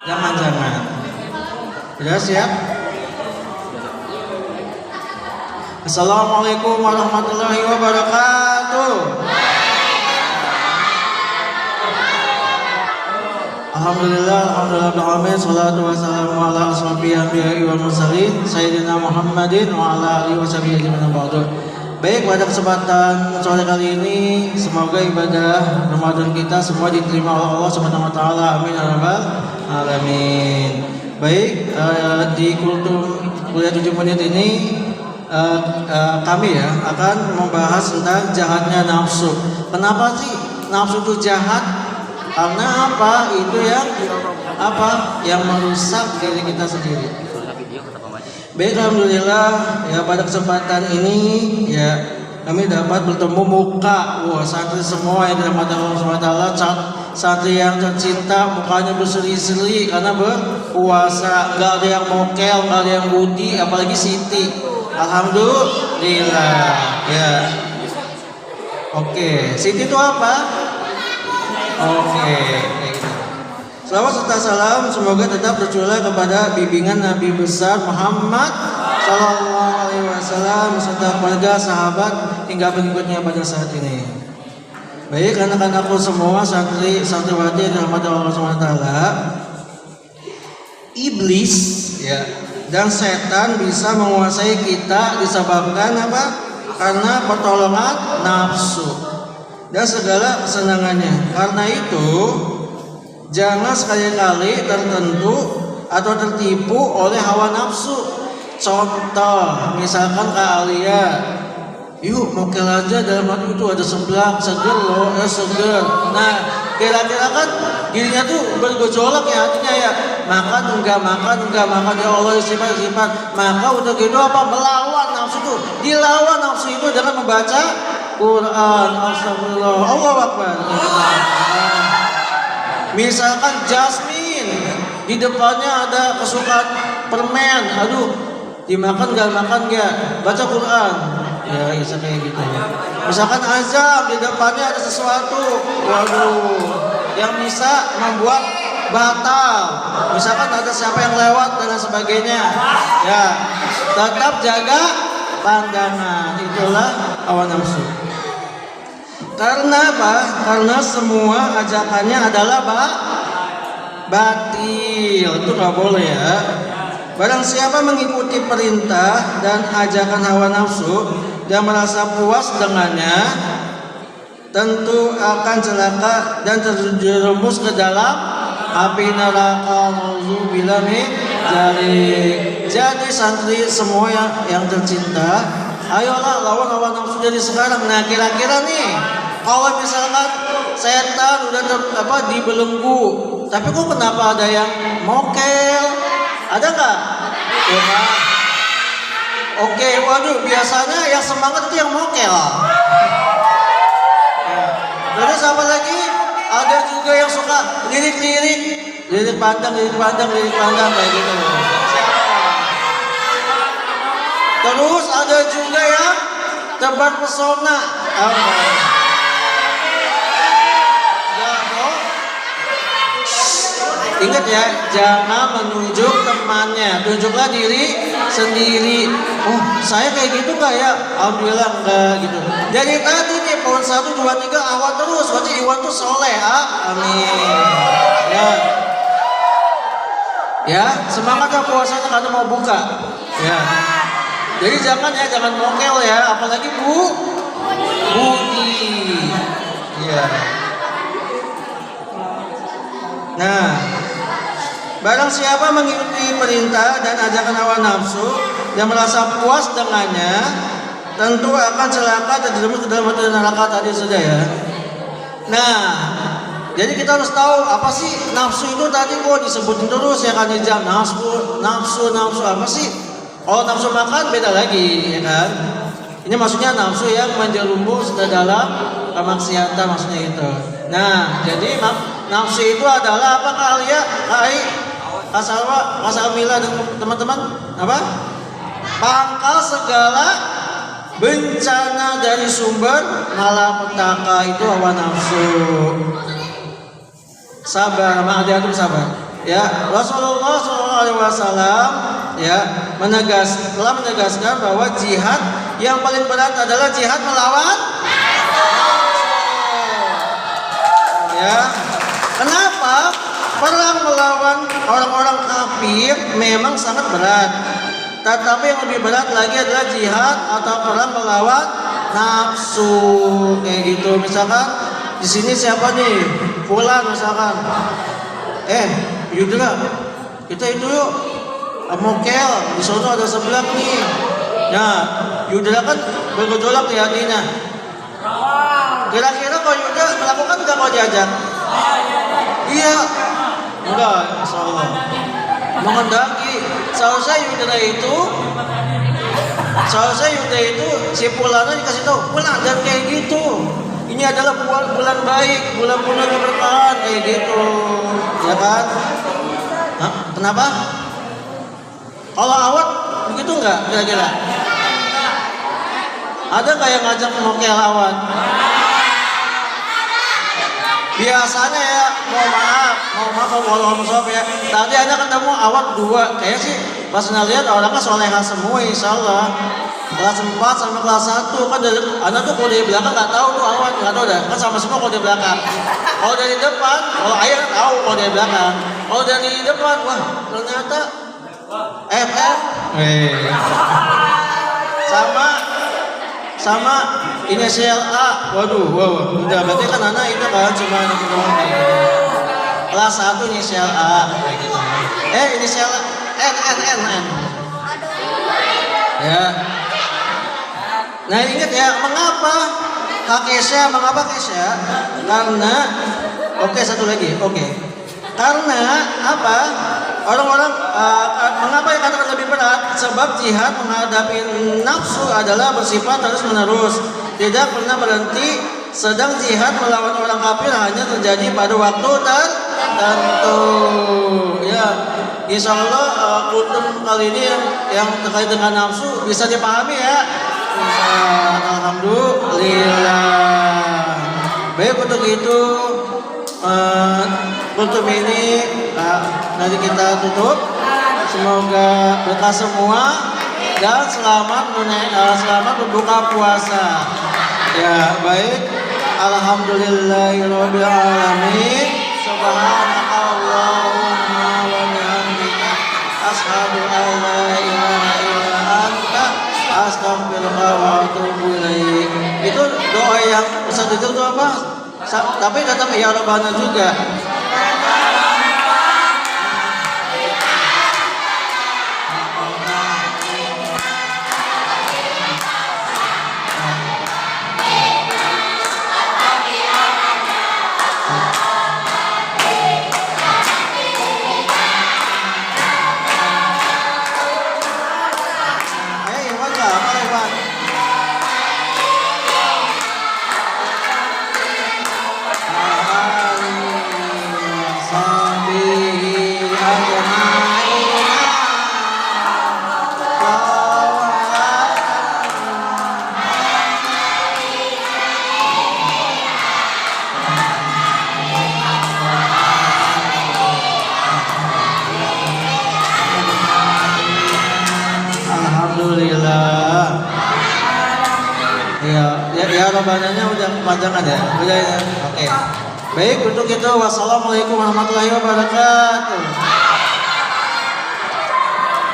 Jangan. Sudah siap? Assalamualaikum warahmatullahi wabarakatuh. Alhamdulillah, salatu wassalamu ala asrofil anbiya'i wal mursalin Sayyidina Muhammadin wa ala alihi wa sahbihi ajma'in ba'du. Baik, pada kesempatan sore kali ini semoga ibadah Ramadan kita semua diterima oleh Allah Subhanahu wa taala. Amin ya rabbal alamin. Baik, di kultum kuliah 7 menit ini kami akan membahas tentang jahatnya nafsu. Kenapa sih nafsu itu jahat? Karena apa? Itu yang merusak diri kita sendiri. Baik, alhamdulillah ya, pada kesempatan ini ya kami dapat bertemu muka santri semua yang dirahmati Allah SWT, santri yang tercinta, mukanya berseri-seri karena berpuasa, gak ada yang mokel, gak ada yang budi, apalagi Siti. Alhamdulillah ya. Oke, Siti itu apa? Oke, kayak gitu. Salawat serta salam semoga tetap tercurah kepada bimbingan Nabi besar Muhammad Sallallahu Alaihi Wasallam serta keluarga, sahabat hingga pengikutnya pada saat ini. Baik, anak-anakku semua, santriwati yang dirahmati Allah SWT, iblis ya dan setan bisa menguasai kita disebabkan apa? Karena pertolongan nafsu dan segala kesenangannya. Karena itu jangan sekali-kali tertentu atau tertipu oleh hawa nafsu. Contoh, misalkan Kak Alia, yuk mokel aja, dalam hati itu ada seblak, seger loh, seger. Nah, kira-kira kan dirinya tuh bergejolak ya hatinya ya. Makan enggak, ya Allah istighfar. Maka udah gitu apa? Melawan nafsu itu. Dilawan nafsu itu dengan membaca Quran. Astagfirullah, Allahu Akbar. Misalkan Jasmine di depannya ada kesukaan permen, aduh, dimakan gak? Baca Quran. Ya, bisa kayak gitu. Misalkan Azam di depannya ada sesuatu, waduh, yang bisa membuat batal. Misalkan ada siapa yang lewat dan sebagainya. Ya, tetap jaga pandangan. Itulah hawa nafsu. Karena apa? Karena semua ajakannya adalah batil. Itu nggak boleh ya. Barang siapa mengikuti perintah dan ajakan hawa nafsu dan merasa puas dengannya, tentu akan celaka dan terjerumus ke dalam api neraka. Nauzubillah min dzalik. Jadi santri semua yang tercinta, ayolah lawan hawa nafsu dari sekarang. Nah, kira-kira nih, kalau misalkan setan udah dibelenggu, tapi kok kenapa ada yang mokel? Ada nggak? Ya, oke, waduh, biasanya yang semangat itu yang mokel. Ya. Terus apa lagi? Ada juga yang suka lirik pandang kayak gitu. Terus ada juga yang tebar pesona. Ingat ya, jangan menunjuk temannya, tunjuklah diri sendiri. Oh, saya kayak gitu nggak ya? Alhamdulillah enggak gitu. Dari tadi nih pohon 1, 2, 3 awal terus, berarti Iwan tuh soleh. Amin. Ya, semangat ya puasanya karena mau buka. Ya. Jadi jangan mokel ya, apalagi budi. Ya. Nah, barang siapa mengikuti perintah dan ajakan hawa nafsu dan merasa puas dengannya, tentu akan celaka dan terjerumus ke dalam api neraka tadi saja ya. Nah, jadi kita harus tahu apa sih nafsu itu tadi kok disebutin terus ya kan jam nafsu apa sih? Kalau nafsu makan beda lagi ya kan. Ini maksudnya nafsu yang menjerumus ke dalam kemaksiatan maksudnya itu. Nah, jadi nafsu itu adalah apa kalian? Kak Salwa, Mas Amila dan teman-teman apa? Pangkal segala bencana dari sumber malapetaka itu hawa nafsu. Sabar, sama adik-adik sabar. Ya, Rasulullah SAW ya telah menegaskan bahwa jihad yang paling berat adalah jihad melawan ya. Kenapa? Perang melawan orang-orang kafir memang sangat berat. Tetapi yang lebih berat lagi adalah jihad atau perang melawan nafsu kayak gitu. Misalkan di sini siapa nih? Fulan misalkan. Yudra, kita itu yuk mokel di sana ada sebelah nih. Nah, Yudra kan bergejolak di hatinya. Kira-kira kalau Yudra melakukan tidak mau diajak? Iya. Enggak, insyaallah. Menghendaki. Seharusnya Yudra itu si Pulana dikasih tahu, Pulan dan kayak gitu. Ini adalah bulan baik, bulan keberkahan kayak gitu. Ya kan? Hah? Kenapa? Kalau awat begitu enggak kira-kira? Ada nggak yang ngajak mokel awat? Biasanya ya, mohon maaf kalau sob ya. Tadi Anda ketemu awat 2, kayaknya sih pas ngeliat orangnya soleha semua insyaallah. Kelas 4 sampai kelas 1 kan dari Anda tuh kalau dari belakang nggak tahu tuh awat, nggak tahu dah. Kan sama semua kalau dari belakang. Kalau dari depan, kalau ayah tahu kalau dari belakang. Kalau dari depan, wah ternyata FF. Sama inisial A. Waduh, udah berarti kan anak itu kan cuma anak doang. Kelas 1 inisial A kayak gitu. Inisial N. Ya. Nah, ingat ya, mengapa Kesya? Karena satu lagi. Karena apa? Orang-orang mengapa yang katakan lebih berat? Sebab jihad menghadapi nafsu adalah bersifat terus-menerus, tidak pernah berhenti. Sedang jihad melawan orang kafir hanya terjadi pada waktu tertentu. Ya, insya Allah kultum kali ini yang terkait dengan nafsu bisa dipahami ya. Alhamdulillah. Baik, untuk itu kultum ini nanti kita tutup. Semoga berkah semua dan selamat berbuka puasa. Ya, baik. Alhamdulillahirabbil alamin. Subhanakallahumma wa bihamdika asyhadu an la ilaha illa anta astaghfiruka wa atubu ilaik. Itu doa yang Ustaz itu apa? Tapi tetap ya Rabbana juga. Ya Rabbananya udah kepanjangan ya. Udah ya. Oke. Baik, untuk itu wassalamualaikum warahmatullahi wabarakatuh.